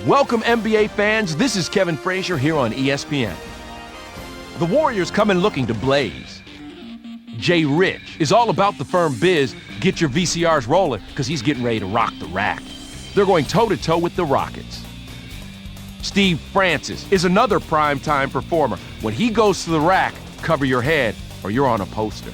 Welcome, NBA fans. This is Kevin Frazier here on ESPN. The Warriors come in looking to blaze. Jay Rich is all about the firm biz. Get your VCRs rolling because he's getting ready to rock the rack. They're going toe-to-toe with the Rockets. Steve Francis is another primetime performer. When he goes to the rack, cover your head or you're on a poster.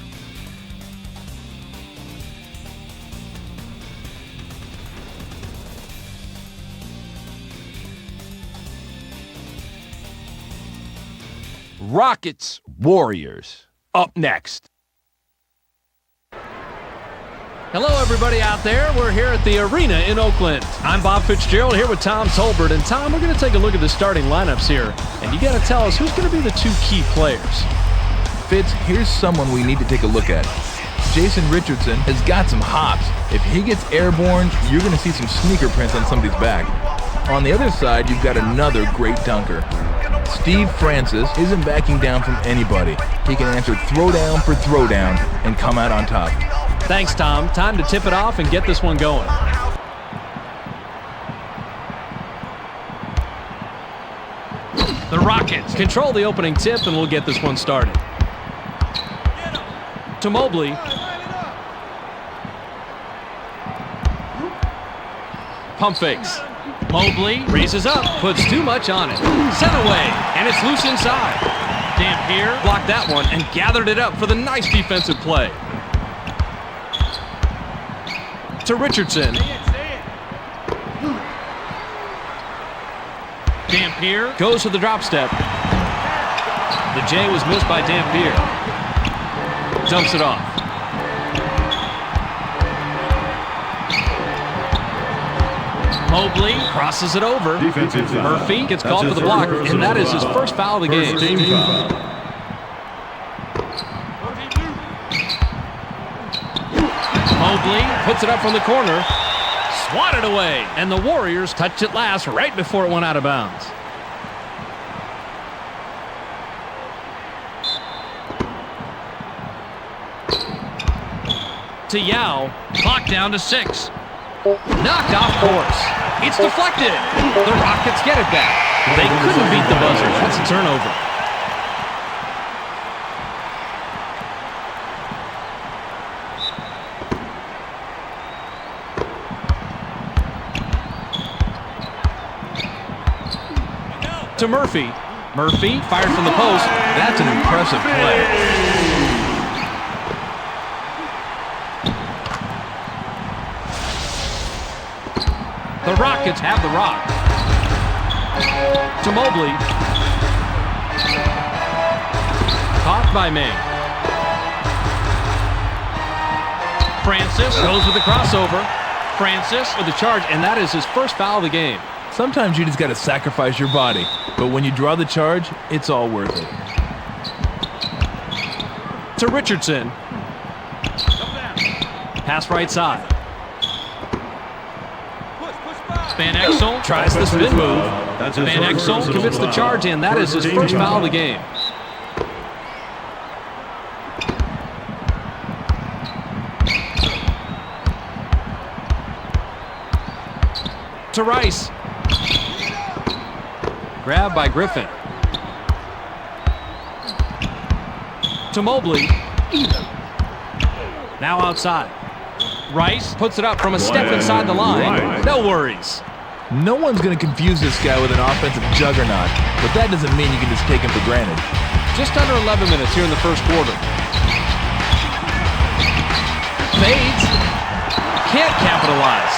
Rockets, Warriors, up next. Hello, everybody out there. We're here at the arena in Oakland. I'm Bob Fitzgerald here with Tom Tolbert. And Tom, we're going to take a look at the starting lineups here. And you got to tell us who's going to be the two key players. Fitz, here's someone we need to take a look at. Jason Richardson has got some hops. If he gets airborne, you're going to see some sneaker prints on somebody's back. On the other side, you've got another great dunker. Steve Francis isn't backing down from anybody. He can answer throwdown for throwdown and come out on top. Thanks, Tom. Time to tip it off and get this one going. The Rockets control the opening tip, and we'll get this one started. To Mobley. Pump fakes. Mobley raises up, puts too much on it. Sent away, and it's loose inside. Dampier blocked that one and gathered it up for the nice defensive play. To Richardson. Dampier goes to the drop step. The J was missed by Dampier. Dumps it off. Mobley crosses it over. Murphy gets called for the block, and that is his first foul of the game. Mobley puts it up from the corner. Swatted away, and the Warriors touched it last right before it went out of bounds. To Yao, clock down to 6. Knocked off course. It's deflected. The Rockets get it back. They couldn't beat the buzzer. That's a turnover. To Murphy. Murphy fired from the post. That's an impressive play. The Rockets have the rock. To Mobley. Caught by May. Francis goes with the crossover. Francis with the charge, and that is his first foul of the game. Sometimes you just got to sacrifice your body, but when you draw the charge, it's all worth it. To Richardson. Pass right side. Van Exel tries the spin move. Van Exel commits the charge, and that is his first foul of the game. To Rice. Grabbed by Griffin. To Mobley. Now outside. Rice puts it up from a step inside the line. No worries. No one's going to confuse this guy with an offensive juggernaut, but that doesn't mean you can just take him for granted. Just under 11 minutes here in the first quarter. Fades. Can't capitalize.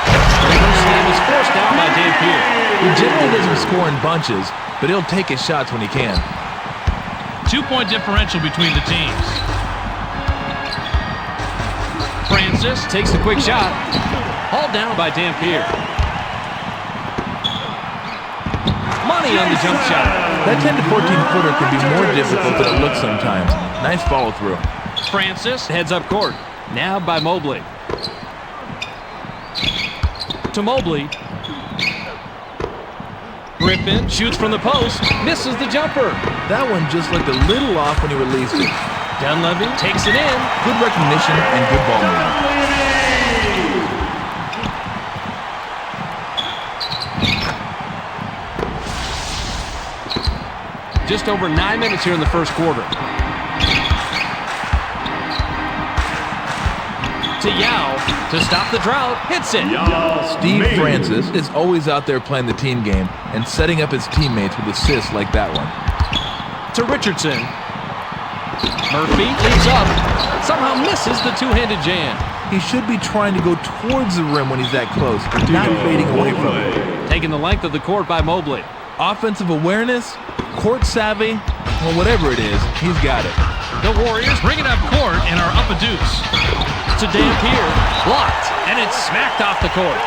The first slam is forced out by Dampier. He generally doesn't score in bunches, but he'll take his shots when he can. 2-point differential between the teams. Francis takes the quick shot. Hauled down by Dampier. Money on the jump shot. That 10 to 14 footer can be more difficult than it looks sometimes. Nice follow through. Francis heads up court. Now by Mobley. To Mobley. Griffin shoots from the post. Misses the jumper. That one just looked a little off when he released it. Dunleavy takes it in. Good recognition and good ball movement. Just over 9 minutes here in the first quarter. To Yao to stop the drought. Hits it. Steve Francis is always out there playing the team game and setting up his teammates with assists like that one. To Richardson. Murphy leads up. Somehow misses the two-handed jam. He should be trying to go towards the rim when he's that close, not fading away from it. Taking the length of the court by Mobley. Offensive awareness, court savvy, well, whatever it is, he's got it. The Warriors bring it up court and are up a deuce. To Dampier, blocked, and it's smacked off the court.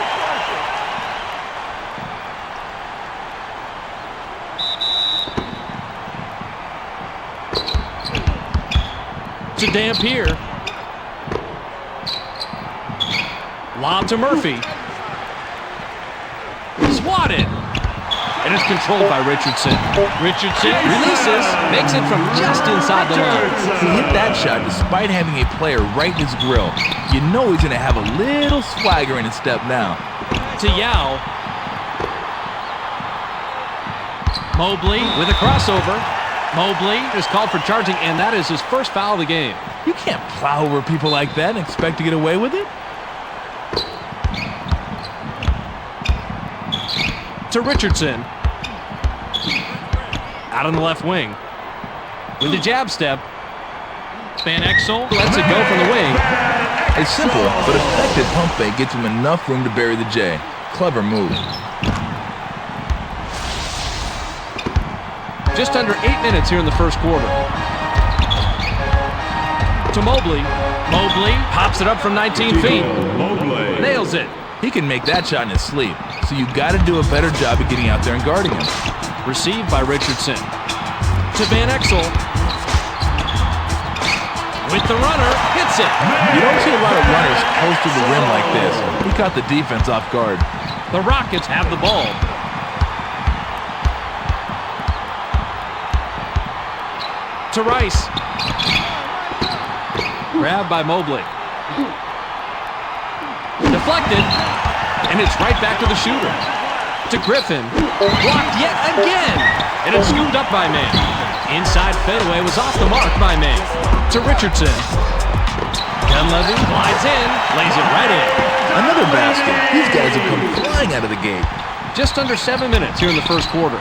To Dampier. Lob to Murphy. Swatted. And it's controlled by Richardson. Richardson releases, makes it from just inside the line. He hit that shot despite having a player right in his grill. You know he's going to have a little swagger in his step now. To Yao. Mobley with a crossover. Mobley is called for charging, and that is his first foul of the game. You can't plow over people like that and expect to get away with it. To Richardson. Out on the left wing. With the jab step. Van Exel lets it go from the wing. A simple but effective pump fake gets him enough room to bury the J. Clever move. Just under 8 minutes here in the first quarter. To Mobley. Mobley pops it up from 19 feet. Nails it. He can make that shot in his sleep, so you got to do a better job of getting out there and guarding him. Received by Richardson. To Van Exel. With the runner, hits it. You don't see a lot of runners close to the rim like this. He caught the defense off guard. The Rockets have the ball. To Rice. Grabbed by Mobley. Deflected. And it's right back to the shooter. To Griffin. Blocked yet again. And it's scooped up by Mann. Inside fadeaway was off the mark by Mann. To Richardson. Dunleavy glides in. Lays it right in. Another basket. These guys have come flying out of the gate. Just under 7 minutes here in the first quarter.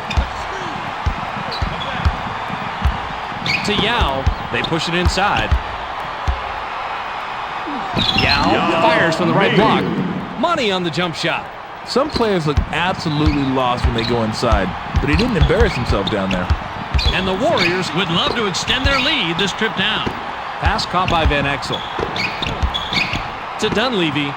To Yao. They push it inside. Yao fires from the right block. Money on the jump shot. Some players look absolutely lost when they go inside, but he didn't embarrass himself down there. And the Warriors would love to extend their lead this trip down. Pass caught by Van Exel. To Dunleavy.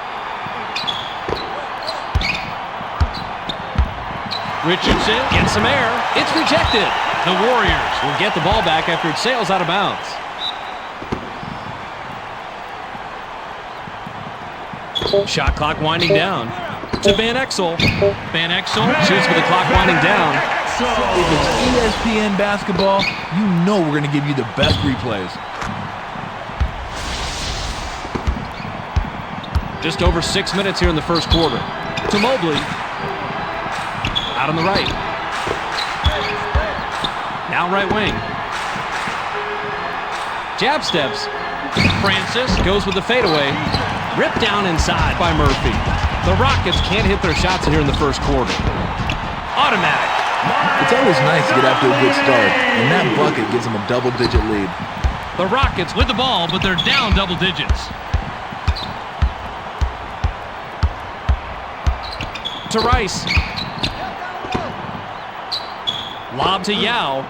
Richardson gets some air. It's rejected. The Warriors will get the ball back after it sails out of bounds. Shot clock winding down. To Van Exel. Van Exel shoots with the clock winding down. If it's ESPN basketball, you know we're going to give you the best replays. Just over 6 minutes here in the first quarter. To Mobley. Out on the right. Now right wing. Jab steps. Francis goes with the fadeaway. Ripped down inside by Murphy. The Rockets can't hit their shots here in the first quarter. Automatic. It's always nice to get off to a good start, and that bucket gives them a double-digit lead. The Rockets with the ball, but they're down double digits. To Rice. Lob to Yao.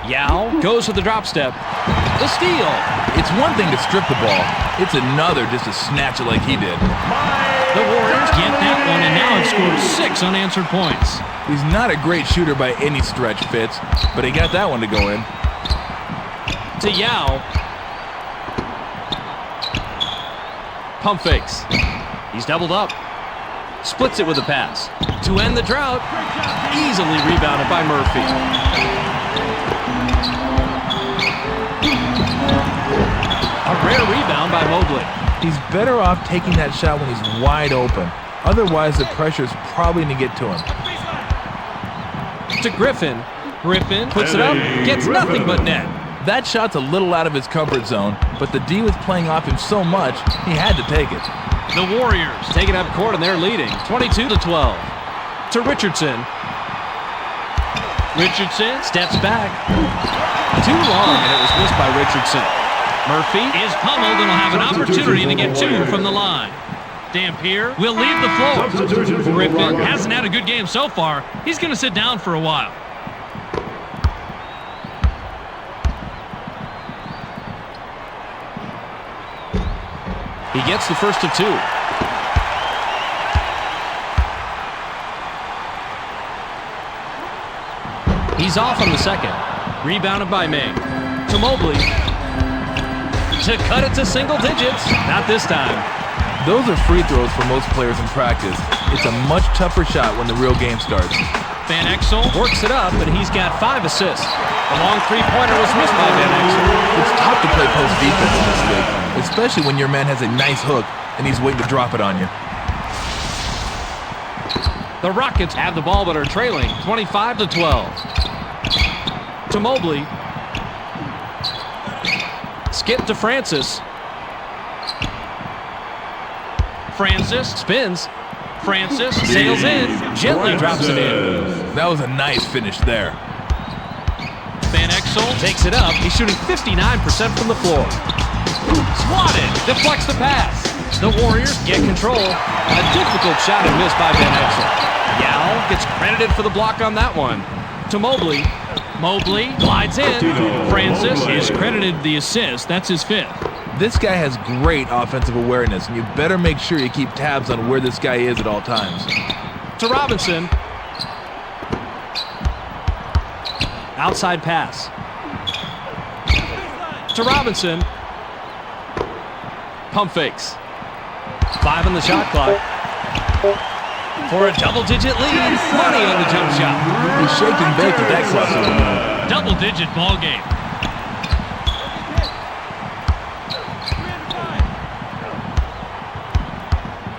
Yao goes with the drop step. The steal. It's one thing to strip the ball. It's another just to snatch it like he did. The Warriors get that one and now have scored 6 unanswered points. He's not a great shooter by any stretch, Fitz, but he got that one to go in. To Yao. Pump fakes. He's doubled up. Splits it with a pass. To end the drought. Easily rebounded by Murphy. A rare rebound by Mobley. He's better off taking that shot when he's wide open. Otherwise, the pressure's probably going to get to him. To Griffin. Griffin puts it up, gets nothing but net. That shot's a little out of his comfort zone, but the D was playing off him so much, he had to take it. The Warriors take it up court and they're leading 22-12. To Richardson. Richardson steps back. Too long, and it was missed by Richardson. Murphy is pummeled and will have an opportunity to get two from the line. Dampier will leave the floor. Griffin hasn't had a good game so far. He's going to sit down for a while. He gets the first of two. He's off on the second. Rebounded by May. To Mobley. To cut it to single digits. Not this time. Those are free throws for most players in practice. It's a much tougher shot when the real game starts. Van Exel works it up, and he's got 5 assists. The long three-pointer was missed by Van Exel. It's tough to play post defense in this league, especially when your man has a nice hook and he's waiting to drop it on you. The Rockets have the ball but are trailing 25-12. To Mobley. Skip to Francis. Francis spins. Francis sails in, gently drops it in. That was a nice finish there. Van Exel takes it up. He's shooting 59% from the floor. Swatted, deflects the pass. The Warriors get control. A difficult shot and missed by Van Exel. Yao gets credited for the block on that one. To Mobley. Mobley glides in. Francis is credited the assist. That's his 5th. This guy has great offensive awareness, and you better make sure you keep tabs on where this guy is at all times. To Robinson. Outside pass. To Robinson. Pump fakes. 5 on the shot clock. For a double-digit lead. Money on the jump shot. He shaked and baked with that crossover. Double-digit ball game.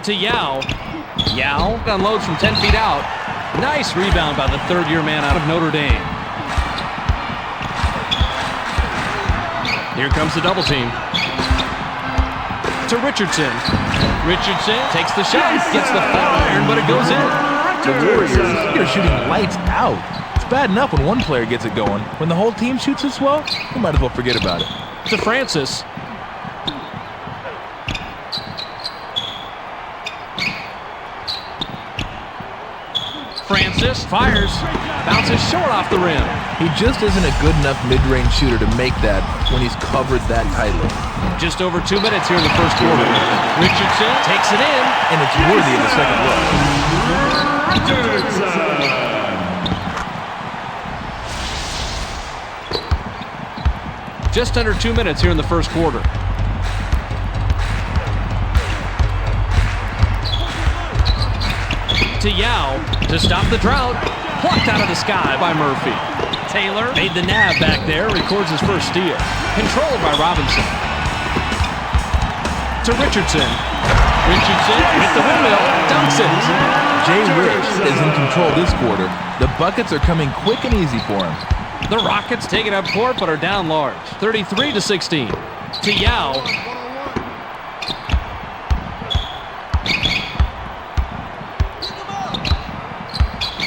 To Yao. Yao unloads from 10 feet out. Nice rebound by the third-year man out of Notre Dame. Here comes the double team. To Richardson. Richardson takes the shot, gets the foul iron, but it goes in. The Warriors are shooting lights out. It's bad enough when one player gets it going. When the whole team shoots as well, you might as well forget about it. To Francis. Francis fires, bounces short off the rim. He just isn't a good enough mid-range shooter to make that when he's covered that tightly. Just over 2 minutes here in the first quarter. Richardson takes it in. And it's worthy of a second look. Just under 2 minutes here in the first quarter. To Yao to stop the drought. Plucked out of the sky by Murphy. Taylor made the nab back there, records his first steal. Controlled by Robinson. To Richardson. Richardson with the windmill, dunks it. Jay Rich is in control this quarter. The buckets are coming quick and easy for him. The Rockets take it up court but are down large. 33-16. To Yao.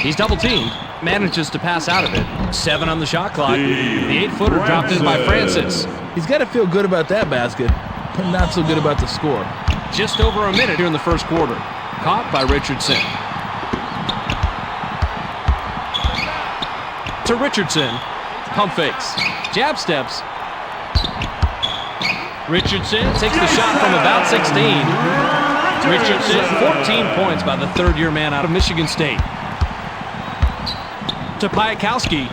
He's double-teamed. Manages to pass out of it. 7 on the shot clock. The 8-footer dropped in by Francis. He's got to feel good about that basket, but not so good about the score. Just over a minute here in the first quarter. Caught by Richardson. To Richardson. Pump fakes. Jab steps. Richardson takes the shot from about 16. Richardson, 14 points by the third-year man out of Michigan State. To Piakowski.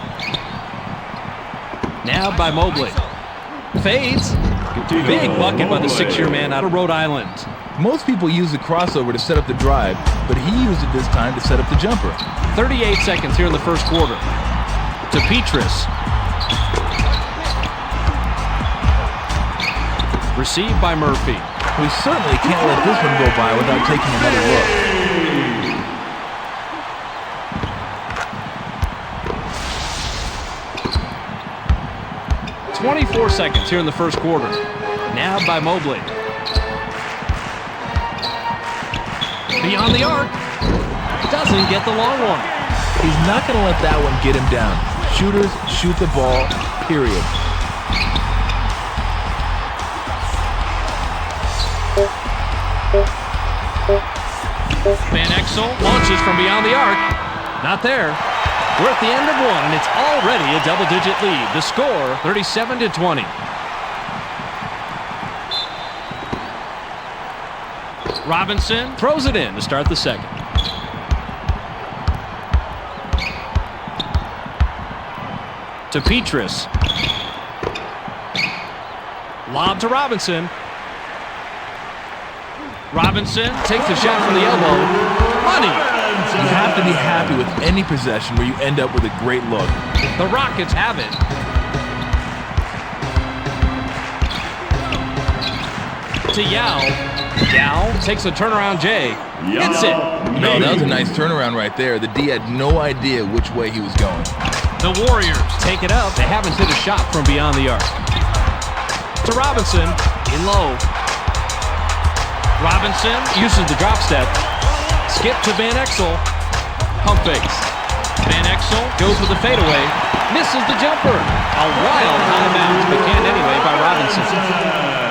Nabbed by Mobley. Fades. Big bucket by the 6-year man out of Rhode Island. Most people use the crossover to set up the drive, but he used it this time to set up the jumper. 38 seconds here in the first quarter. To Petrus. Received by Murphy. We certainly can't let this one go by without taking another look. 4 seconds here in the first quarter. Nabbed by Mobley. Beyond the arc. Doesn't get the long one. He's not going to let that one get him down. Shooters shoot the ball, period. Van Exel launches from beyond the arc. Not there. We're at the end of one, and it's already a double-digit lead. The score, 37-20. Robinson throws it in to start the second. To Petrus. Lob to Robinson. Robinson takes the shot from the elbow. Money. You have to be happy with any possession where you end up with a great look. The Rockets have it. To Yao. Yao takes a turnaround J. Hits it. No, that was a nice turnaround right there. The D had no idea which way he was going. The Warriors take it up. They haven't hit a shot from beyond the arc. To Robinson. In low. Robinson uses the drop step. Skip to Van Exel. Pump fakes. Van Exel goes with the fadeaway. Misses the jumper. A wild timeout, but can't anyway by Robinson.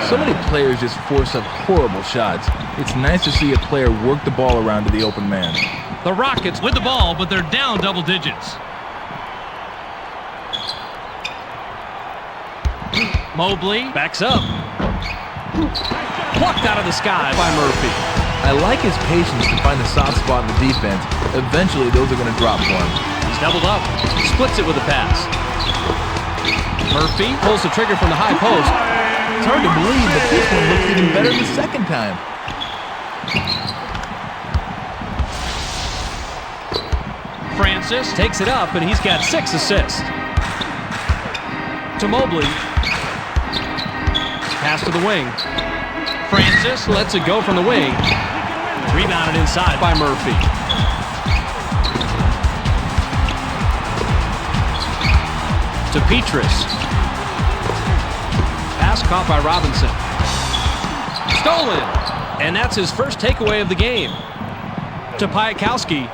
So many players just force up horrible shots. It's nice to see a player work the ball around to the open man. The Rockets with the ball, but they're down double digits. Mobley backs up. Plucked out of the sky by Murphy. I like his patience to find the soft spot in the defense. Eventually, those are going to drop for him. He's doubled up. Splits it with a pass. Murphy pulls the trigger from the high post. It's hard to believe, but this one looks even better the second time. Francis takes it up, and he's got 6 assists. To Mobley. Pass to the wing. Francis lets it go from the wing. Rebounded inside by Murphy. To Petrus. Pass caught by Robinson. Stolen. And that's his first takeaway of the game. To Piatkowski.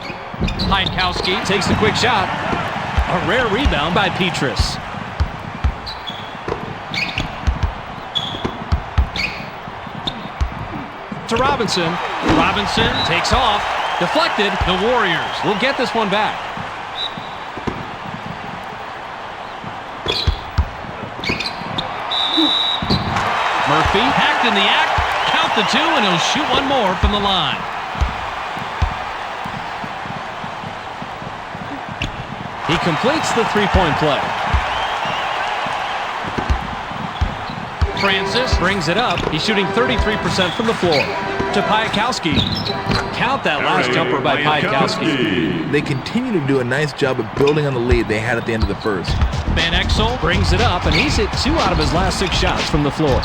Piatkowski takes the quick shot. A rare rebound by Petrus. To Robinson. Robinson takes off. Deflected. The Warriors will get this one back. Murphy hacked in the act. Count the 2, and he'll shoot one more from the line. He completes the three-point play. Francis brings it up. He's shooting 33% from the floor. To Piatkowski. Count that last jumper by Piatkowski. They continue to do a nice job of building on the lead they had at the end of the first. Van Exel brings it up, and he's hit 2 out of his last 6 shots from the floor.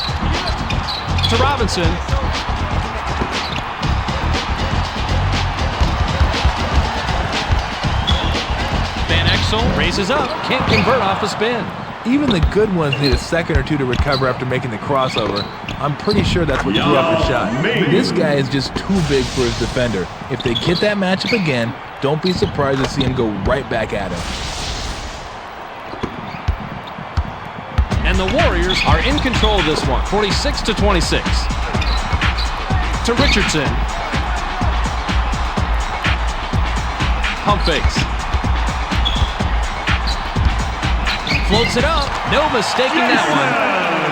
To Robinson. Van Exel raises up. Can't convert off a spin. Even the good ones need a second or two to recover after making the crossover. I'm pretty sure that's what threw up the shot. This guy is just too big for his defender. If they get that matchup again, don't be surprised to see him go right back at him. And the Warriors are in control of this one, 46-26. To Richardson. Pump fakes. Floats it up. No mistaking that one.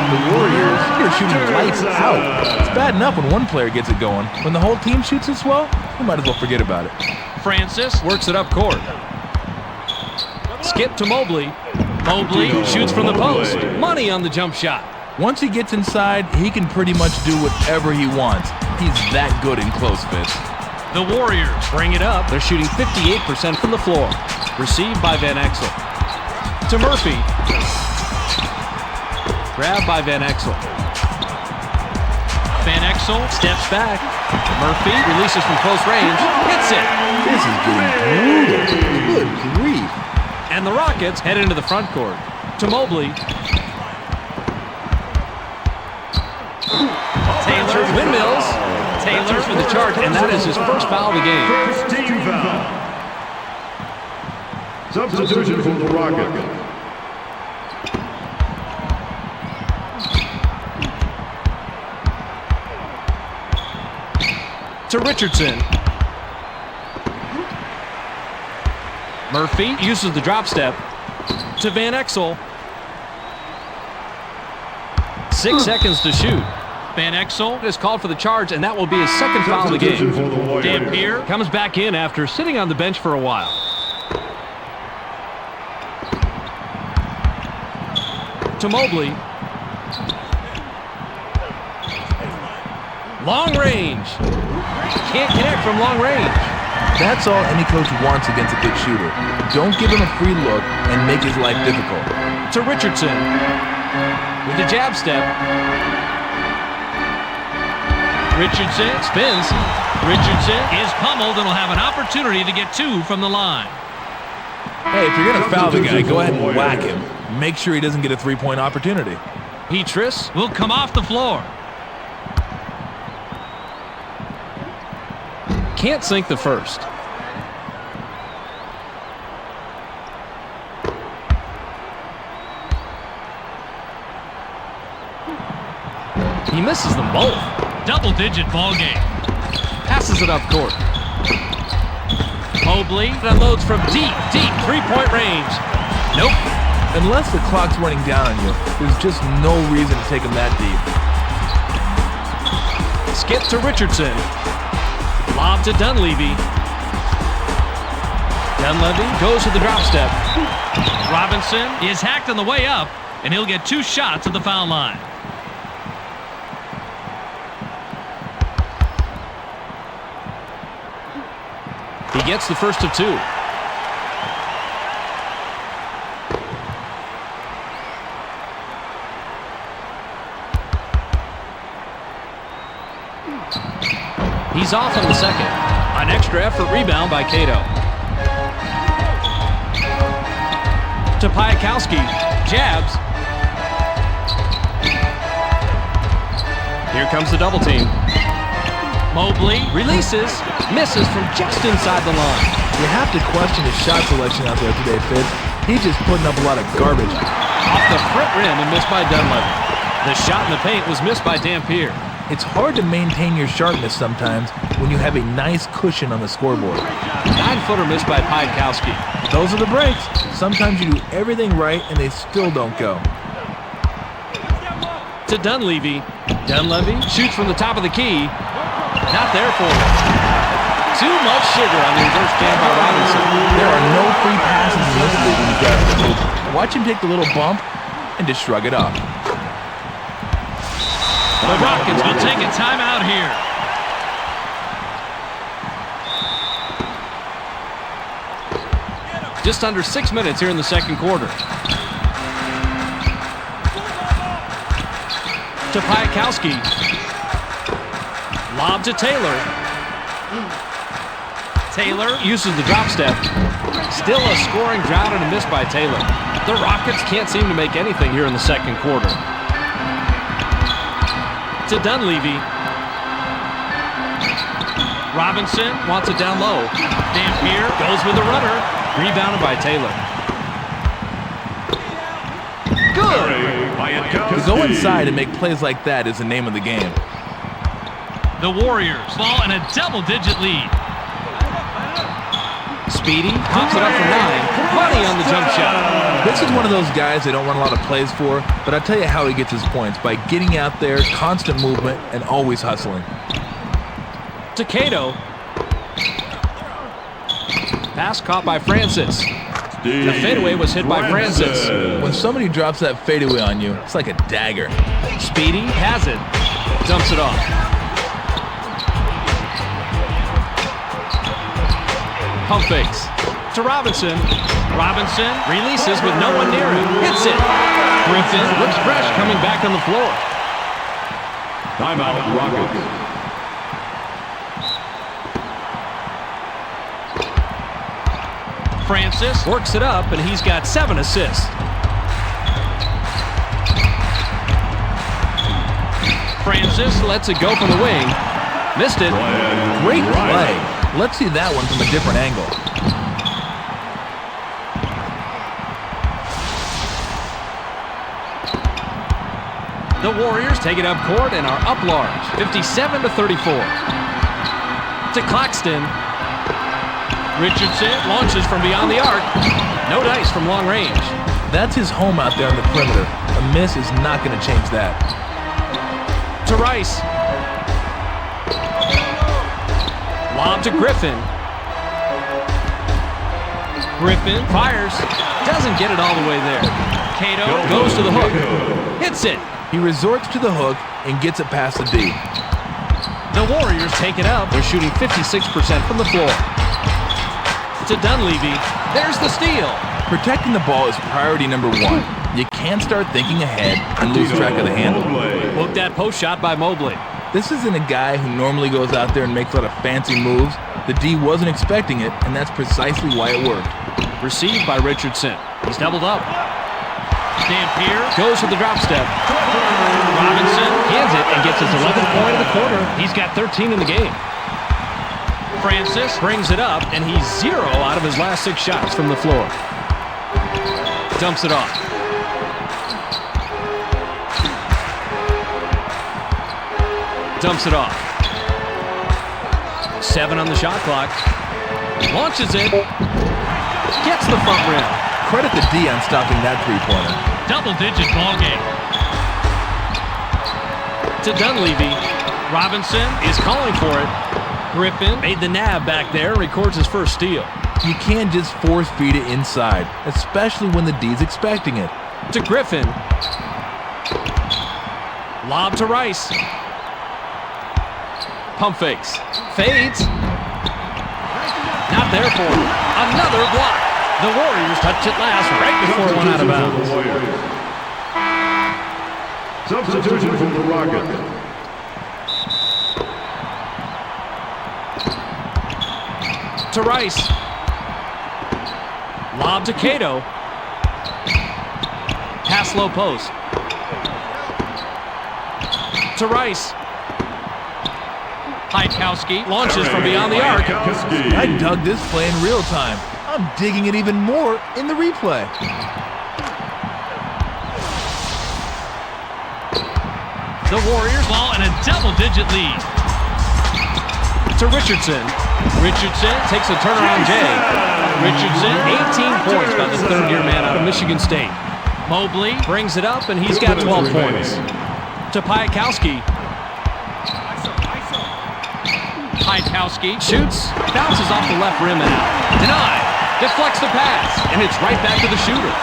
The Warriors are shooting lights out. It's bad enough when one player gets it going. When the whole team shoots as well, you might as well forget about it. Francis works it up court. Skip to Mobley. Mobley shoots from the post. Money on the jump shot. Once he gets inside, he can pretty much do whatever he wants. He's that good in close fits. The Warriors bring it up. They're shooting 58% from the floor. Received by Van Exel. To Murphy. Grabbed by Van Exel. Van Exel steps back. Murphy releases from close range. Hits it. This is getting brutal. Good grief. And the Rockets head into the front court. To Mobley. Taylor windmills. Taylor for the charge, and that is his first foul of the game. First team foul. Substitution for the Rockets. To Richardson. Murphy uses the drop step. To Van Exel. 6 seconds to shoot. Van Exel is called for the charge, and that will be his second foul of the game. Dampier comes back in after sitting on the bench for a while. To Mobley. Long range. Can't connect from long range. That's all any coach wants against a good shooter. Don't give him a free look and make his life difficult. To Richardson. With the jab step. Richardson spins. Richardson is pummeled and will have an opportunity to get 2 from the line. Hey, if you're going to foul the guy, go ahead and whack him. Make sure he doesn't get a three-point opportunity. Petrus will come off the floor. Can't sink the first. He misses them both. Double-digit ball game. Passes it up court. Mobley unloads from deep three-point range. Nope. Unless the clock's running down on you, there's just no reason to take him that deep. Skip to Richardson. Lob to Dunleavy. Dunleavy goes to the drop step. Robinson is hacked on the way up, and he'll get 2 shots at the foul line. He gets the first of 2. He's off on the second. An extra effort rebound by Cato. To Piakowski. Jabs. Here comes the double team. Mobley releases. Misses from just inside the line. You have to question his shot selection out there today, Fitz. He's just putting up a lot of garbage. Off the front rim and missed by Dunleavy. The shot in the paint was missed by Dampier. It's hard to maintain your sharpness sometimes when you have a nice cushion on the scoreboard. 9-footer missed by Piakowski. Those are the breaks. Sometimes you do everything right and they still don't go. To Dunleavy. Dunleavy shoots from the top of the key. Not there for him. Too much sugar on the reverse jam by Robinson. There are no free passes in this league when you grab the hoop. Watch him take the little bump and just shrug it off. The Rockets will take a timeout here. Just under 6 minutes here in the second quarter. To Piakowski. Lob to Taylor. Taylor uses the drop step. Still a scoring drought and a miss by Taylor. The Rockets can't seem to make anything here in the second quarter. To Dunleavy. Robinson wants it down low. Dampier goes with the runner. Rebounded by Taylor. Good. To go inside and make plays like that is the name of the game. The Warriors fall in a double-digit lead. Speedy pops it up for 9. Money on the jump shot. This is one of those guys they don't run a lot of plays for, but I'll tell you how he gets his points, by getting out there, constant movement, and always hustling. To Cato. Pass caught by Francis. The fadeaway was hit by Francis. When somebody drops that fadeaway on you, it's like a dagger. Speedy has it. Dumps it off. Pump fakes. To Robinson. Robinson releases with no one near him. Hits it. Griffin looks fresh coming back on the floor. Timeout, Rockets. Francis works it up, and he's got 7 assists. Francis lets it go from the wing. Missed it. Great play. Let's see that one from a different angle. The Warriors take it up court and are up large, 57-34. To Claxton. Richardson launches from beyond the arc. No dice from long range. That's his home out there on the perimeter. A miss is not going to change that. To Rice. Lob to Griffin. Griffin fires. Doesn't get it all the way there. Cato goes to the hook. Hits it. He resorts to the hook and gets it past the D. The Warriors take it up. They're shooting 56% from the floor. To Dunleavy. There's the steal. Protecting the ball is priority number one. You can't start thinking ahead and lose track of the handle. Hooked that post shot by Mobley. This isn't a guy who normally goes out there and makes a lot of fancy moves. The D wasn't expecting it, and that's precisely why it worked. Received by Richardson. He's doubled up. Dampier goes for the drop step. Robinson hands it and gets his 11th point of the quarter. He's got 13 in the game. Francis brings it up, and he's 0 out of his last 6 shots from the floor. Dumps it off. Dumps it off. 7 on the shot clock. Launches it. Gets the front rim. Credit the D on stopping that three-pointer. Double-digit ball game. To Dunleavy. Robinson is calling for it. Griffin made the nab back there and records his first steal. You can't just force feed it inside, especially when the D's expecting it. To Griffin. Lob to Rice. Pump fakes. Fades. Not there for him. Another block. The Warriors touch it last right before it went out of bounds. Substitution for the Rockets. To Rice. Lob to Cato. Pass low post. To Rice. Heitkowski launches from beyond the arc. I dug this play in real time. I'm digging it even more in the replay. The Warriors fall in a double-digit lead. To Richardson. Richardson takes a turnaround J. Richardson, 18 points by the third-year man out of Michigan State. Mobley brings it up, and he's got 12 points. To Heitkowski. Heitkowski shoots, bounces off the left rim and out. Denied. Deflects the pass, and it's right back to the shooter.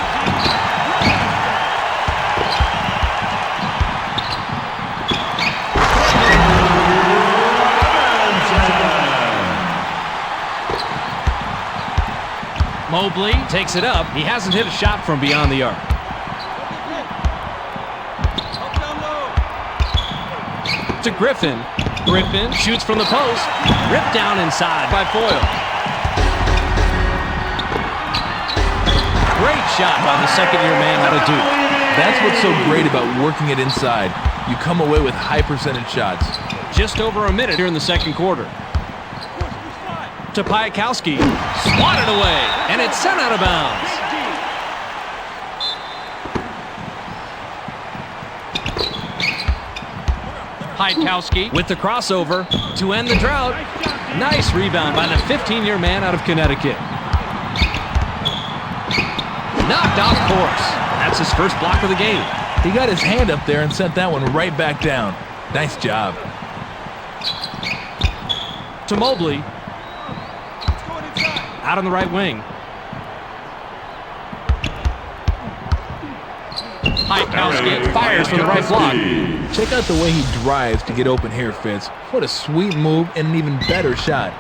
Mobley takes it up. He hasn't hit a shot from beyond the arc. To Griffin. Griffin shoots from the post. Ripped down inside by Foyle. Great shot by the second-year man out of Duke. That's what's so great about working it inside. You come away with high percentage shots. Just over a minute here in the second quarter. To Heitkowski. Swatted away, and it's sent out of bounds. Heitkowski with the crossover to end the drought. Nice rebound by the 15-year man out of Connecticut. Knocked off course. That's his first block of the game. He got his hand up there and sent that one right back down. Nice job. To Mobley. Out on the right wing. Heitkowski fires from the right block. Check out the way he drives to get open here, Fitz. What a sweet move and an even better shot.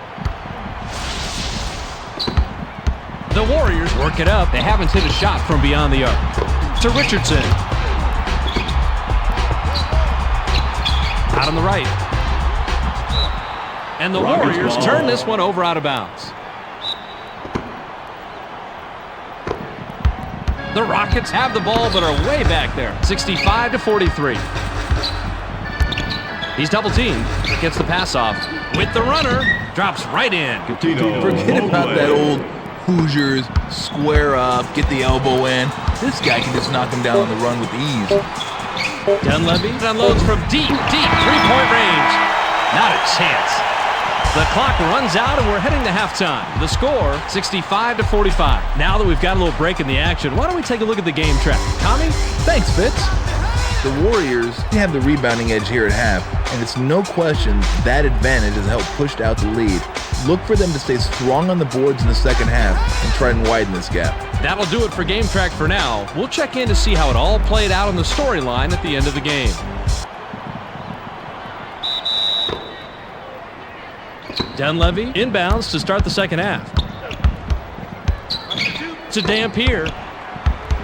The Warriors work it up. They haven't hit a shot from beyond the arc. To Richardson. Out on the right. And the Warriors turn this one over out of bounds. The Rockets have the ball but are way back there, 65-43. He's double teamed. Gets the pass off. With the runner. Drops right in. Forget about that old Hoosiers, square up, get the elbow in. This guy can just knock him down on the run with ease. Dunleavy unloads from deep, three-point range. Not a chance. The clock runs out and we're heading to halftime. The score, 65-45. Now that we've got a little break in the action, why don't we take a look at the game track? Tommy? Thanks, Fitz. The Warriors, they have the rebounding edge here at half, and it's no question that advantage has helped push out the lead. Look for them to stay strong on the boards in the second half and try and widen this gap. That'll do it for Game Track for now. We'll check in to see how it all played out on the storyline at the end of the game. Dunleavy inbounds to start the second half. To Dampier.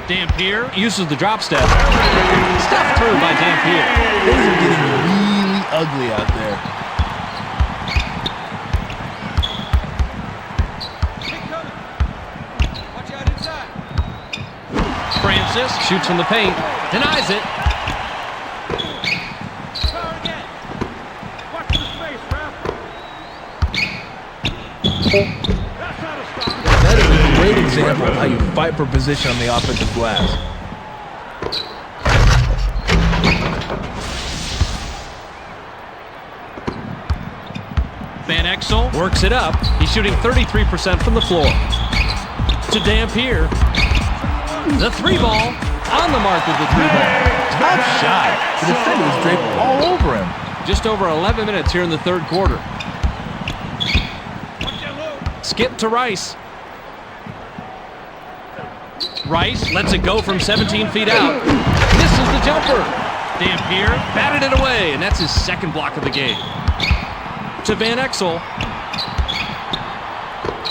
Dampier uses the drop step. Stuffed through by Dampier. Things are getting really ugly out there. Francis shoots from the paint. Denies it. That is a great example of how you fight for position on the offensive glass. Van Exel works it up. He's shooting 33% from the floor. To Dampier. The three ball. On the mark with the three ball. Top shot. The defender was draped all over him. Just over 11 minutes here in the third quarter. Skip to Rice. Rice lets it go from 17 feet out. Misses the jumper. Dampier batted it away, and that's his second block of the game. To Van Exel.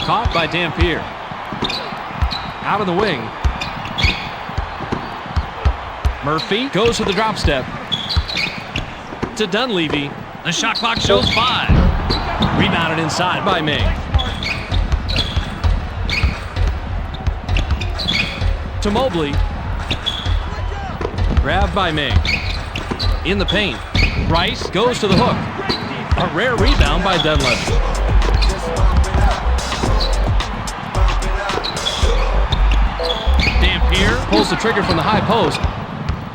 Caught by Dampier. Out of the wing. Murphy goes to the drop step. To Dunleavy. The shot clock shows 5. Rebounded inside by Ming. To Mobley. Grabbed by Ming. In the paint. Rice goes to the hook. A rare rebound by Dunleavy. Dampier pulls the trigger from the high post.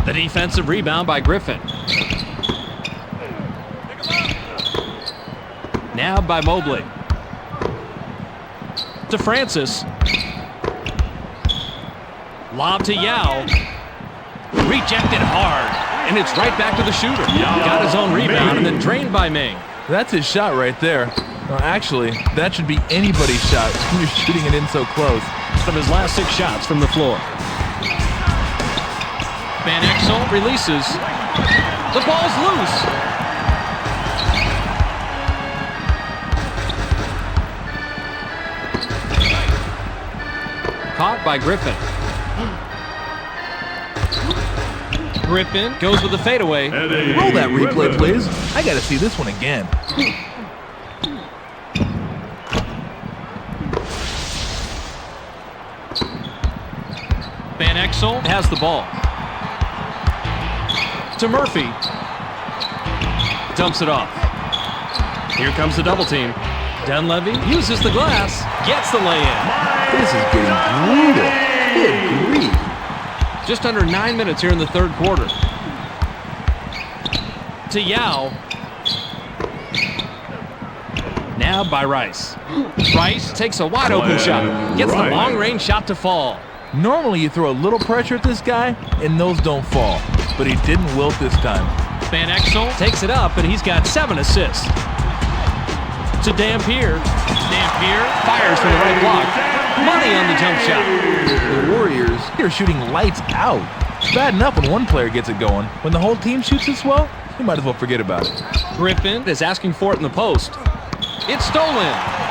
The defensive rebound by Griffin. Nabbed by Mobley. To Francis. Lob to Yao. Rejected hard. And it's right back to the shooter. Got his own rebound and then drained by Ming. That's his shot right there. Well, actually, that should be anybody's shot when you're shooting it in so close. Of his last 6 shots from the floor. Van Exel releases. The ball's loose. Caught by Griffin. Griffin goes with the fadeaway. Roll that replay, please. I gotta see this one again. Van Exel has the ball. To Murphy. Dumps it off. Here comes the double team. Dunleavy uses the glass. Gets the lay-in. This is getting brutal. Good grief. Just under 9 minutes here in the third quarter. To Yao. Nabbed by Rice. Rice takes a wide open shot. Gets the long-range shot to fall. Normally you throw a little pressure at this guy, and those don't fall. But he didn't wilt this time. Van Exel takes it up, and he's got 7 assists. To Dampier. Dampier fires from the right block. Money on the jump shot. The Warriors, they're shooting lights out. It's bad enough when one player gets it going. When the whole team shoots this well, you might as well forget about it. Griffin is asking for it in the post. It's stolen,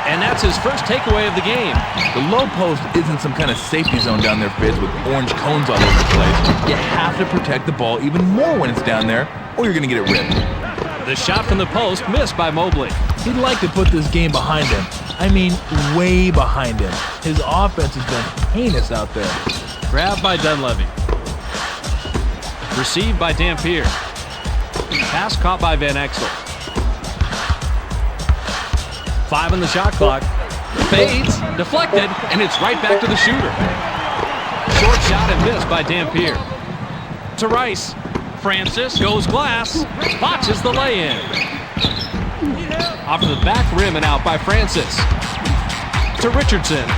and that's his first takeaway of the game. The low post isn't some kind of safety zone down there, Fitz, with orange cones all over the place. You have to protect the ball even more when it's down there, or you're going to get it ripped. The shot from the post missed by Mobley. He'd like to put this game behind him. I mean, way behind him. His offense has been heinous out there. Grabbed by Dunleavy. Received by Dampier. Pass caught by Van Exel. 5 on the shot clock. Fades, deflected, and it's right back to the shooter. Short shot and missed by Dampier. To Rice. Francis goes glass. Botches the lay-in. Off the back rim and out by Francis. To Richardson.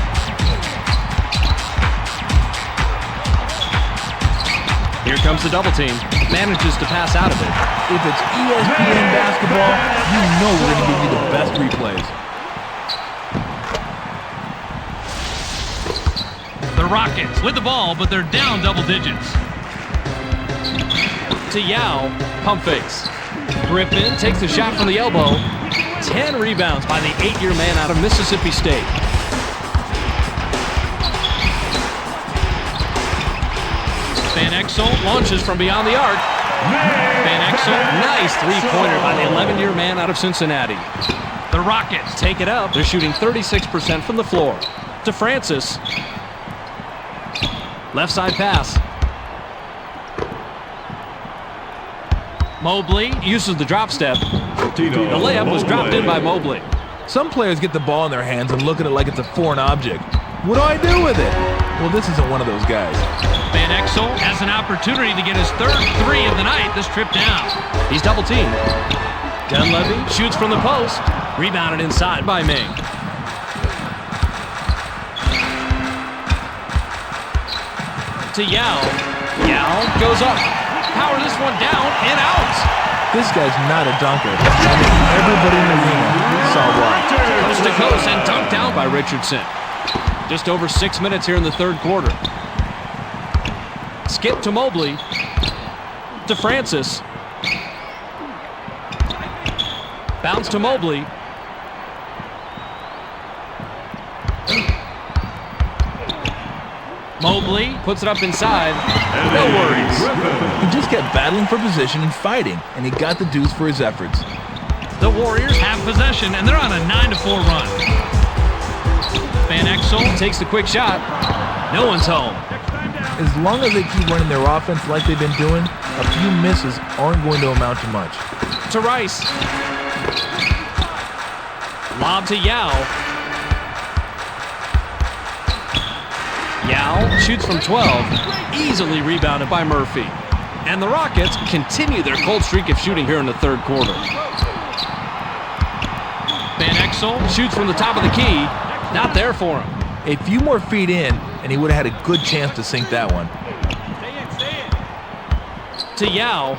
Here comes the double team. Manages to pass out of it. If it's ESPN basketball, you know we're going to give you the best replays. The Rockets with the ball, but they're down double digits. To Yao, pump fakes. Griffin takes the shot from the elbow. 10 rebounds by the 8-year man out of Mississippi State. Van Exel launches from beyond the arc. Van Exel, Nice three-pointer by the 11-year man out of Cincinnati. the Rockets Take it up. They're shooting 36% from the floor. To Francis. Left side pass. Mobley uses the drop step. The layup was dropped in by Mobley. Some players get the ball in their hands and look at it like it's a foreign object. What do I do with it? Well, this isn't one of those guys. Van Exel has an opportunity to get his third three of the night this trip down. He's double teamed. Dunleavy shoots from the post. Rebounded inside by Ming. To Yao. Yao goes up. Power this one down and out. This guy's not a dunker. I mean, everybody in the arena saw why. Coast to coast and dunked down by Richardson. Just over 6 minutes here in the third quarter. Skip to Mobley. To Francis. Bounce to Mobley. Mobley puts it up inside. No worries. He just kept battling for position and fighting, and he got the dues for his efforts. The Warriors have possession, and they're on a 9-4 run. Van Exel Takes the quick shot. No one's home. As long as they keep running their offense like they've been doing, a few misses aren't going to amount to much. To Rice. Lob to Yao. Yao shoots from 12. Easily rebounded by Murphy. And the Rockets continue their cold streak of shooting here in the third quarter. Van Exel Shoots from the top of the key. Not there for him. A few more feet in, and he would have had a good chance to sink that one. To Yao.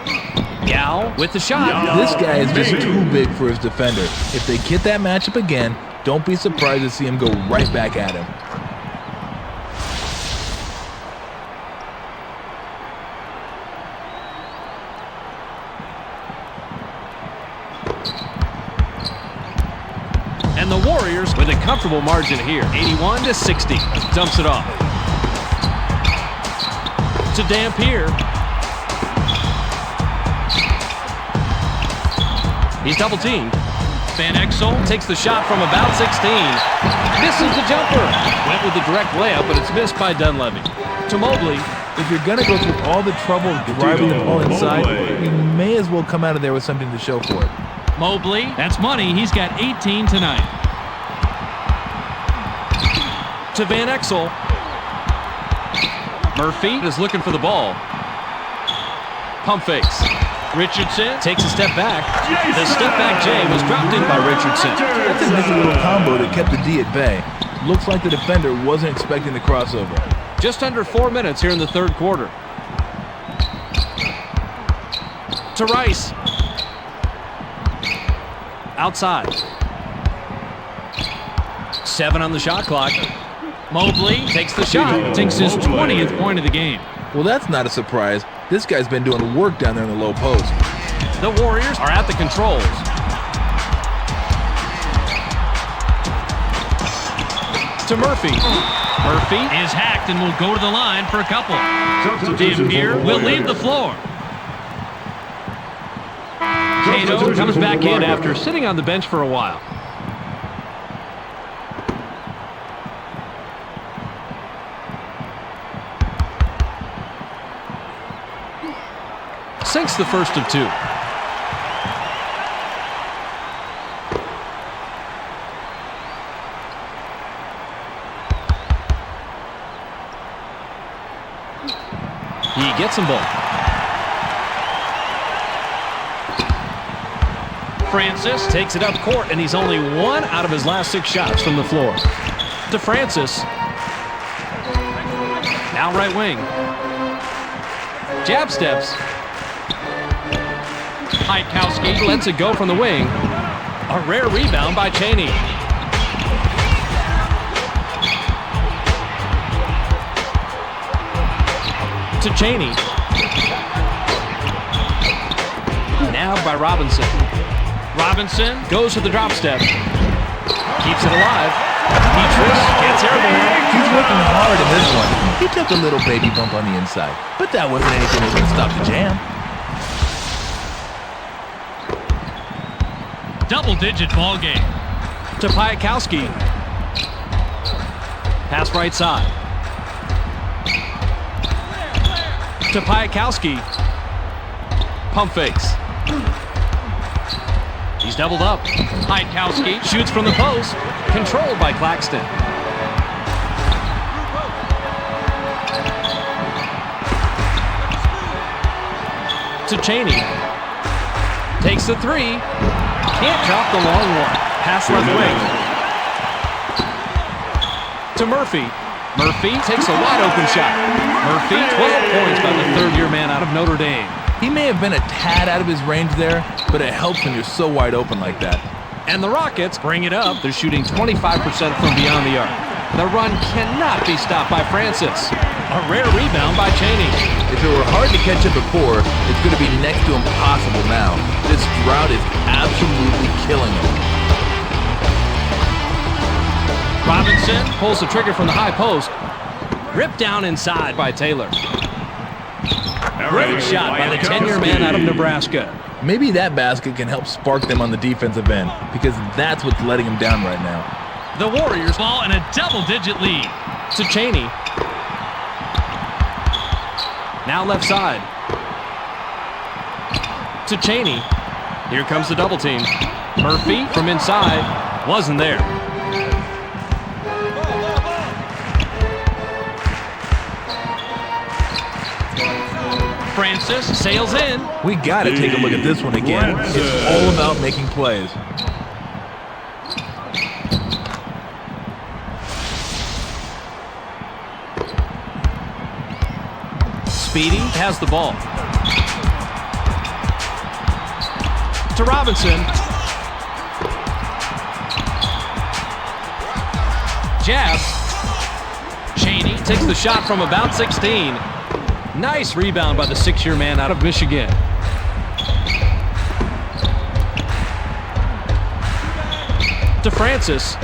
Yao with the shot. This guy is just too big for his defender. If they get that matchup again, don't be surprised to see him go right back at him. And the Warriors with a comfortable margin here. 81-60. Dumps it off. To Dampier. He's double teamed. Van Exel Takes the shot from about 16. Misses the jumper. Went with the direct layup, but it's missed by Dunleavy. To Mobley. If you're going to go through all the trouble of driving the ball inside, you may as well come out of there with something to show for it. Mobley, that's money. He's got 18 tonight. To Van Exel. Murphy is looking for the ball. Pump fakes. Richardson takes a step back. The step back J was dropped in by Richardson. That's a nice little combo that kept the D at bay. Looks like the defender wasn't expecting the crossover. Just under 4 minutes here in the third quarter. To Rice. Outside. 7 on the shot clock. Mobley takes the shot. Takes his 20th point of the game. Well, that's not a surprise. This guy's been doing work down there in the low post. The Warriors are at the controls. To Murphy. Murphy Is hacked and will go to the line for a couple. Dampier will leave the floor. Cato comes back in after sitting on the bench for a while. Sinks the first of 2. He gets them both. Francis takes it up court, and he's only 1 out of his last 6 shots from the floor. To Francis. Now right wing. Jab steps. Heitkowski lets it go from the wing. A rare rebound by Chaney. To Chaney. Now by Robinson. Robinson goes to the drop step. Keeps it alive. Petrus gets airborne. He's working hard in this one. He took a little baby bump on the inside, but that wasn't anything that was going to stop the jam. Double-digit ball game. To Heitkowski. Pass right side. To Heitkowski. Pump fakes. He's doubled up. Heitkowski shoots from the post. Controlled by Claxton. To Chaney. Takes the 3. Can't drop the long one. Pass left wing. To Murphy. Murphy takes a wide open shot. Murphy, 12 points by the third-year man out of Notre Dame. He may have been a tad out of his range there, but it helps when you're so wide open like that. And the Rockets bring it up. They're shooting 25% from beyond the arc. The run cannot be stopped by Francis. A rare rebound by Chaney. If it were hard to catch up before, it's going to be next to impossible now. This drought is absolutely killing him. Robinson pulls the trigger from the high post. Ripped down inside by Taylor. Great shot by the 10-year man out of Nebraska. Maybe that basket can help spark them on the defensive end, because that's what's letting them down right now. The Warriors fall in a double-digit lead. To Chaney. Now left side. To Chaney. Here comes the double team. Murphy from inside. Wasn't there. Francis sails in. We got to take a look at this one again. It's all about making plays. Speedy has the ball. To Robinson. Jab. Chaney takes the shot from about 16. Nice rebound by the 6-year man out of Michigan. To Francis.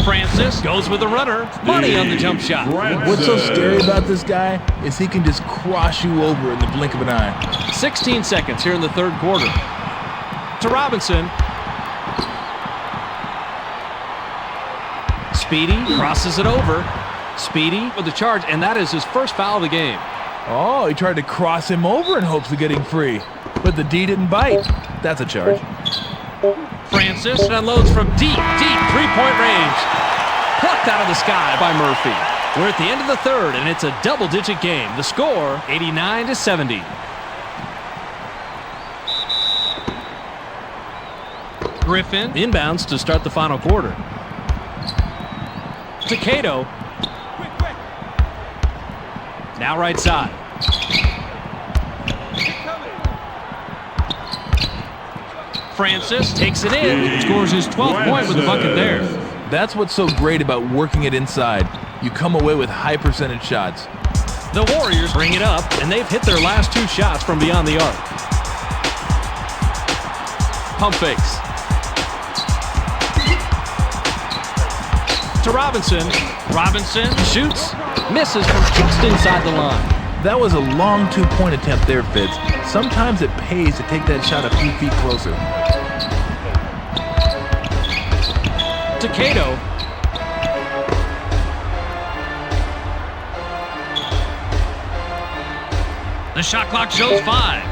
Francis goes with the runner. Money on the jump shot. What's so scary about this guy is he can just cross you over in the blink of an eye. 16 seconds here in the third quarter. To Robinson. Speedy crosses it over. Speedy with the charge, and that is his first foul of the game. Oh, he tried to cross him over in hopes of getting free, but the D didn't bite. That's a charge. Francis unloads from deep three-point range. Plucked out of the sky by Murphy. We're at the end of the third, and it's a double-digit game. The score, 89-70. Griffin inbounds to start the final quarter. To Cato. Now right side. Francis takes it in, scores his 12th point with a bucket there. That's what's so great about working it inside. You come away with high percentage shots. The Warriors bring it up, and they've hit their last 2 shots from beyond the arc. Pump fakes. To Robinson. Robinson shoots, misses from just inside the line. That was a long 2-point attempt there, Fitz. Sometimes it pays to take that shot a few feet closer. To Cato. The shot clock shows 5.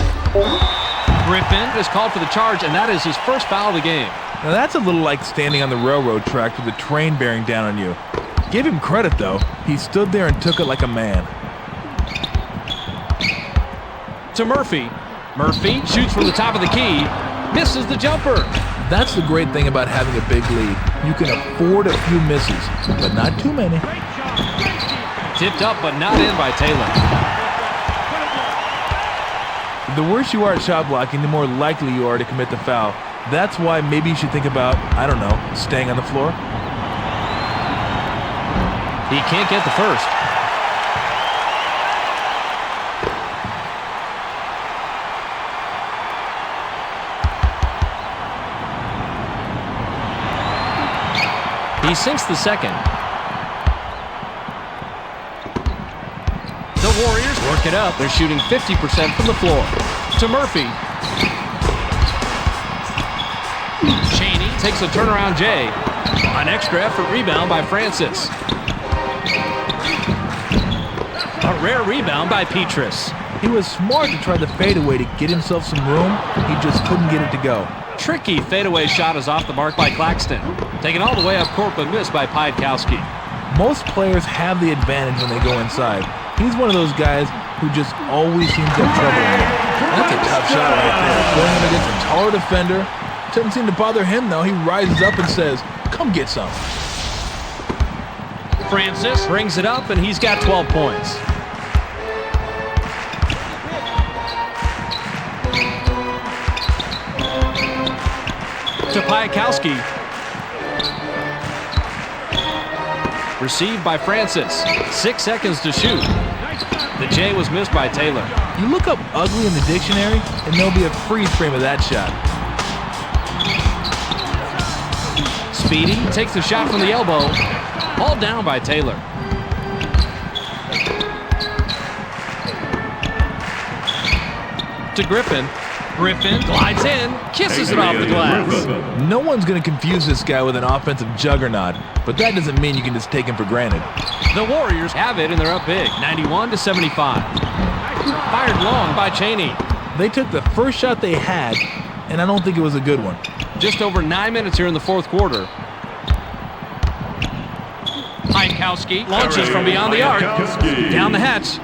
Griffin is called for the charge, and that is his first foul of the game. Now that's a little like standing on the railroad track with a train bearing down on you. Give him credit, though. He stood there and took it like a man. To Murphy. Murphy shoots from the top of the key. Misses the jumper. That's the great thing about having a big lead. You can afford a few misses, but not too many. Tipped up, but not in by Taylor. The worse you are at shot blocking, the more likely you are to commit the foul. That's why maybe you should think about, I don't know, staying on the floor. He can't get the first. He sinks the second. The Warriors work it up. They're shooting 50% from the floor. To Murphy. Chaney takes a turnaround J. An extra effort rebound by Francis. A rare rebound by Petrus. He was smart to try the fadeaway to get himself some room. He just couldn't get it to go. Tricky fadeaway shot is off the mark by Claxton. Taken all the way up court but missed by Piatkowski. Most players have the advantage when they go inside. He's one of those guys who just always seems to have trouble in it. That's a tough shot right there. Going up against a taller defender. Doesn't seem to bother him, though. He rises up and says, "Come get some." Francis brings it up, and he's got 12 points. To Piatkowski. Received by Francis. 6 seconds to shoot. The J was missed by Taylor. You look up ugly in the dictionary, and there'll be a freeze frame of that shot. Speedy takes the shot from the elbow. Hauled down by Taylor. To Griffin. Griffin glides in, kisses it off the glass. No one's going to confuse this guy with an offensive juggernaut, but that doesn't mean you can just take him for granted. The Warriors have it, and they're up big, 91-75. Fired long by Chaney. They took the first shot they had, and I don't think it was a good one. Just over 9 minutes here in the fourth quarter. Piatkowski launches from beyond the arc. Down the hatch.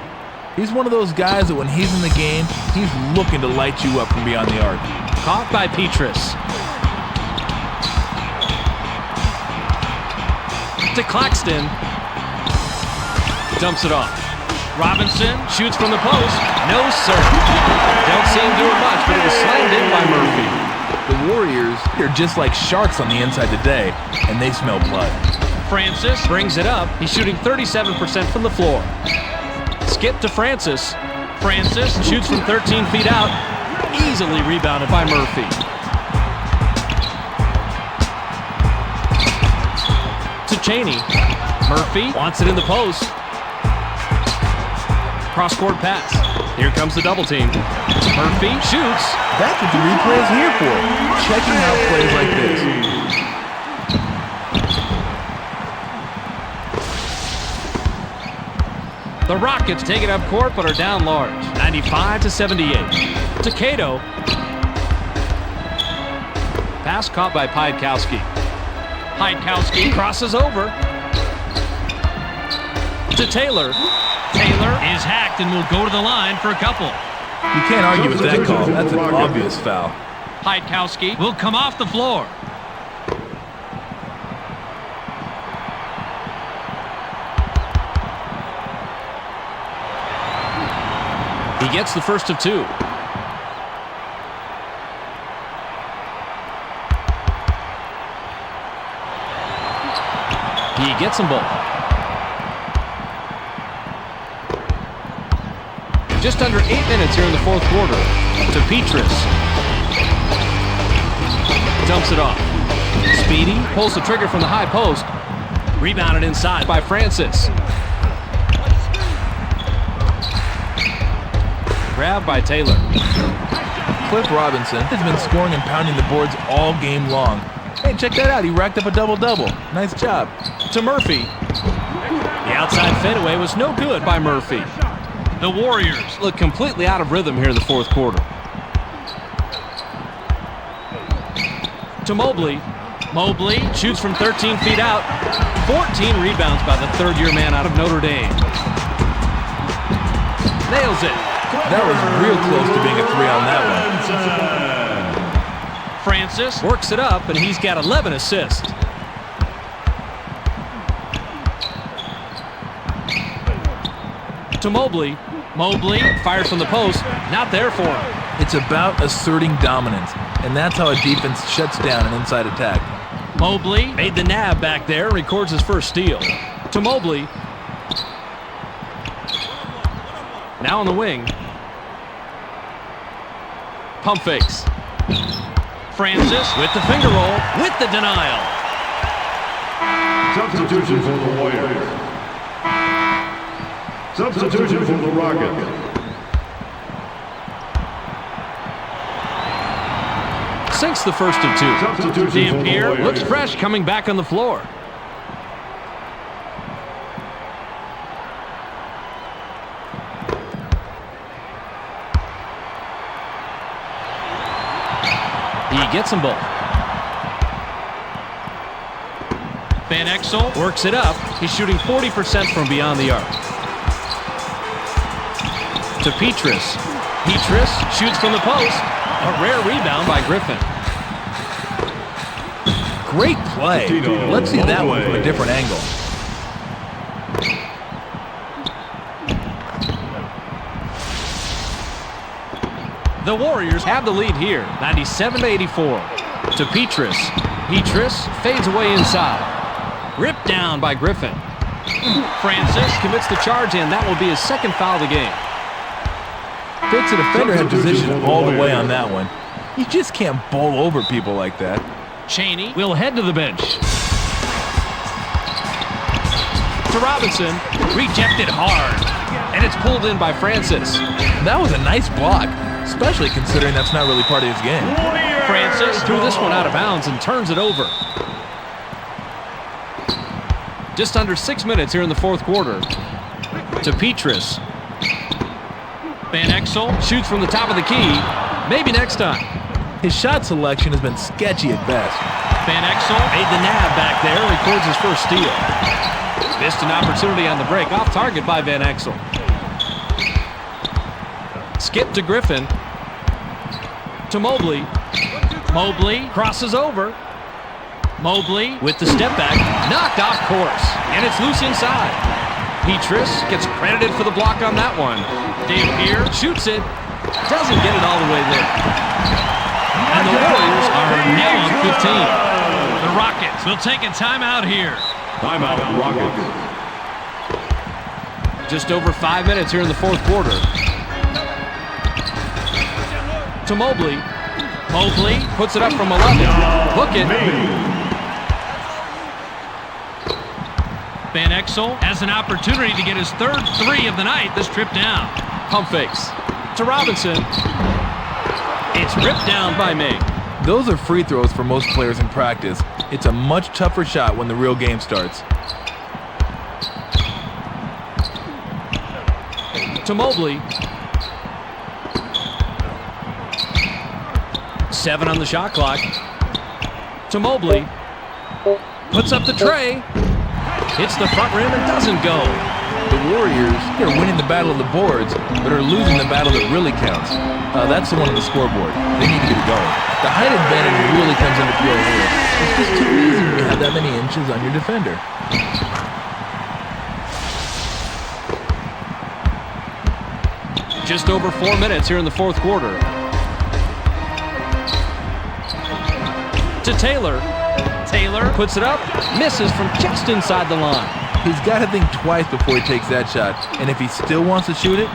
He's one of those guys that when he's in the game, he's looking to light you up from beyond the arc. Caught by Petrus. To Claxton. Dumps it off. Robinson shoots from the post. No, sir. Don't see him doing much, but it was slammed in by Murphy. The Warriors are just like sharks on the inside today, and they smell blood. Francis brings it up. He's shooting 37% from the floor. Skip to Francis. Francis shoots from 13 feet out. Easily rebounded by Murphy. To Chaney. Murphy wants it in the post. Cross-court pass. Here comes the double team. Murphy shoots. That's what the replay is here for. Checking out plays like this. The Rockets take it up court but are down large. 95-78. To Cato. Pass caught by Piatkowski. Piatkowski crosses over. To Taylor. Taylor is hacked and will go to the line for a couple. You can't argue with that call. That's an obvious foul. Piatkowski will come off the floor. He gets the first of two. He gets them both. Just under 8 minutes here in the fourth quarter. To Petrus. Dumps it off. Speedy pulls the trigger from the high post. Rebounded inside by Francis. Grabbed by Taylor. Cliff Robinson has been scoring and pounding the boards all game long. Hey, check that out. He racked up a double-double. Nice job. To Murphy. The outside fadeaway was no good by Murphy. The Warriors look completely out of rhythm here in the fourth quarter. To Mobley. Mobley shoots from 13 feet out. 14 rebounds by the third-year man out of Notre Dame. Nails it. That was real close to being a three on that one. Francis works it up, and he's got 11 assists. To Mobley. Mobley fires from the post. Not there for him. It's about asserting dominance, and that's how a defense shuts down an inside attack. Mobley made the nab back there and records his first steal. To Mobley. Now on the wing. Pump fakes. Francis with the finger roll, with the denial. Substitution for the Warriors. Substitution for the Rockets. Sinks the first of two. Substitution for the Dampier Warriors. looks fresh coming back on the floor. He gets them both. Van Exel works it up. He's shooting 40% from beyond the arc. To Petrus. Petrus shoots from the post. A rare rebound by Griffin. Great play. Let's see that one from a different angle. The Warriors have the lead here, 97-84. To Petrus. Petrus fades away inside. Ripped down by Griffin. Francis commits the charge, and that will be his second foul of the game. Fitz, the defender, had position all the way on that one. You just can't bowl over people like that. Chaney will head to the bench. To Robinson. Rejected hard. And it's pulled in by Francis. That was a nice block, especially considering that's not really part of his game. Francis threw this one out of bounds and turns it over. Just under 6 minutes here in the fourth quarter. To Petrus. Van Exel shoots from the top of the key. Maybe next time. His shot selection has been sketchy at best. Van Exel made the nab back there, records his first steal. Missed an opportunity on the break, off target by Van Exel. Skip to Griffin. To Mobley. Mobley crosses over. Mobley with the step back, knocked off course, and it's loose inside. Petrus gets credited for the block on that one. Dampier shoots it, doesn't get it all the way there. And the Warriors are now on 15. The Rockets will take a timeout here. Timeout, Rockets. Just over 5 minutes here in the fourth quarter. To Mobley. Mobley puts it up from 11. Hook it. Van Exel has an opportunity to get his third three of the night this trip down. Pump fakes. To Robinson. It's ripped down by May. Those are free throws for most players in practice. It's a much tougher shot when the real game starts. To Mobley. 7 on the shot clock. To Mobley. Puts up the tray. Hits the front rim and doesn't go. The Warriors are winning the battle of the boards, but are losing the battle that really counts. That's the one on the scoreboard. They need to get it going. The height advantage really comes into play here. It's just too easy when you have that many inches on your defender. Just over 4 minutes here in the fourth quarter. To Taylor. Taylor puts it up, misses from just inside the line. He's got to think twice before he takes that shot. And if he still wants to shoot it,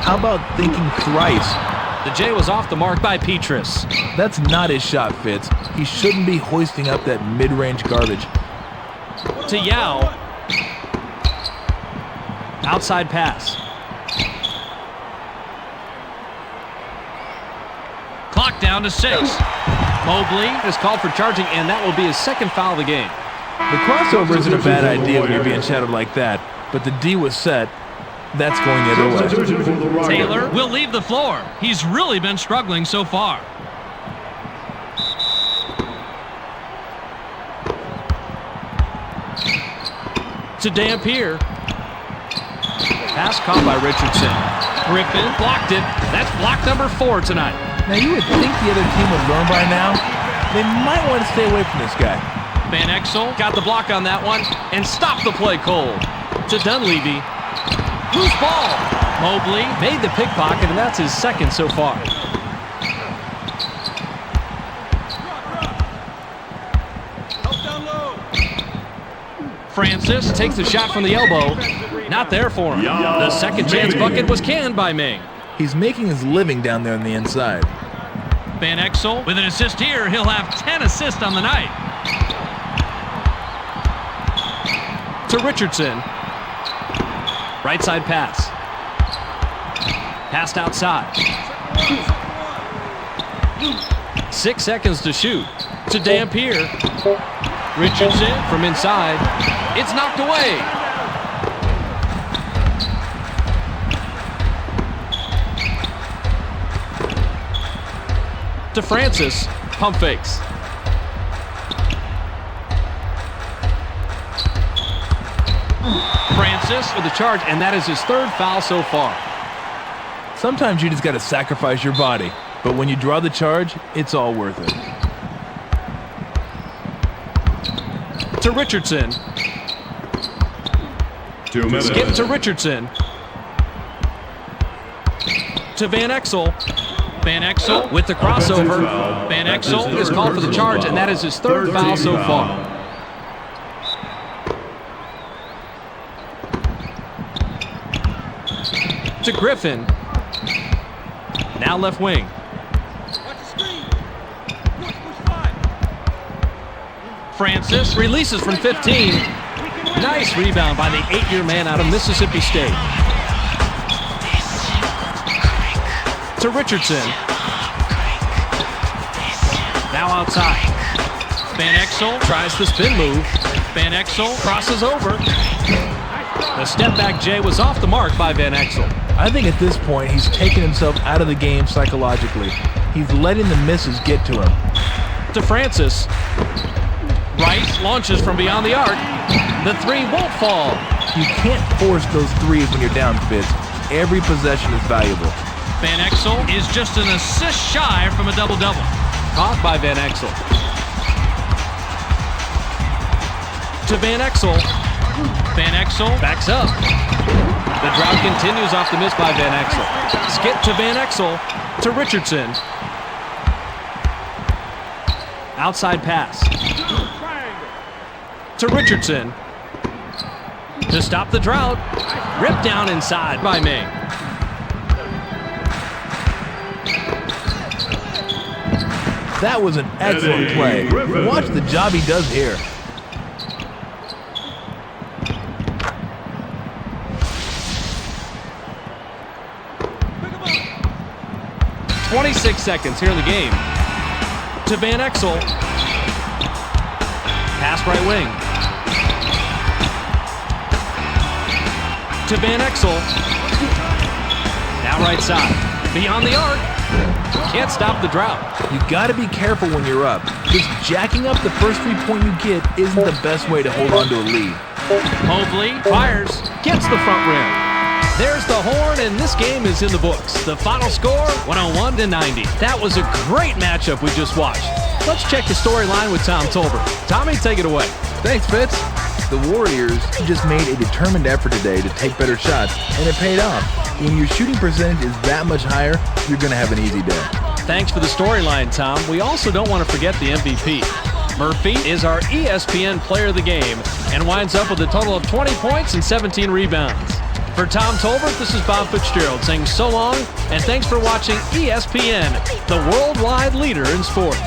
how about thinking thrice? The J was off the mark by Petrus. That's not his shot, Fitz. He shouldn't be hoisting up that mid-range garbage. To Yao. Outside pass. Clock down to 6. Mobley is called for charging, and that will be his second foul of the game. The crossover isn't a bad idea when you're being shadowed like that, but the D was set. That's going the other way. Substitution for the Rockets. Taylor will leave the floor. He's really been struggling so far. To Dampier. Pass caught by Richardson. Griffin blocked it. That's block number 4 tonight. Now, you would think the other team would learn by now. They might want to stay away from this guy. Van Exel got the block on that one and stopped the play cold. To Dunleavy. Loose ball. Mobley made the pickpocket, and that's his second so far. Francis takes the shot from the elbow. Not there for him. The second chance bucket was canned by Ming. He's making his living down there on the inside. Van Exel with an assist here. He'll have 10 assists on the night. To Richardson. Right side pass. Passed outside. 6 seconds to shoot. To Dampier. Richardson from inside. It's knocked away. To Francis. Pump fakes. Francis with the charge, and that is his 3rd foul so far. Sometimes you just got to sacrifice your body. But when you draw the charge, it's all worth it. To Richardson. 2 minutes. Skip to Richardson. To Van Exel. Van Exel with the crossover. Van Exel is called for the charge, and that is his 3rd foul so far. To Griffin. Now left wing. Francis releases from 15. Nice rebound by the 8-year man out of Mississippi State. To Richardson. Now outside. Van Exel tries the spin move. Van Exel crosses over. The step back J was off the mark by Van Exel. I think at this point, he's taken himself out of the game psychologically. He's letting the misses get to him. To Francis. Rice launches from beyond the arc. The 3 won't fall. You can't force those threes when you're down, Fitz. Every possession is valuable. Van Exel is just an assist shy from a double-double. Caught by Van Exel. To Van Exel. Van Exel backs up. The drought continues off the miss by Van Exel. Skip to Van Exel. To Richardson. Outside pass. To Richardson. To stop the drought. Ripped down inside by Ming. That was an excellent play. Watch the job he does here. .26 seconds here in the game. To Van Exel. Pass right wing. To Van Exel. Now right side. Beyond the arc. Can't stop the drought. You got to be careful when you're up. Just jacking up the first 3-point you get isn't the best way to hold on to a lead. Mobley fires. Gets the front rim. There's the horn, and this game is in the books. The final score, 101-90. That was a great matchup we just watched. Let's check the storyline with Tom Tolbert. Tommy, take it away. Thanks, Fitz. The Warriors just made a determined effort today to take better shots, and it paid off. When your shooting percentage is that much higher, you're going to have an easy day. Thanks for the storyline, Tom. We also don't want to forget the MVP. Murphy is our ESPN player of the game and winds up with a total of 20 points and 17 rebounds. For Tom Tolbert, this is Bob Fitzgerald saying so long, and thanks for watching ESPN, the worldwide leader in sports.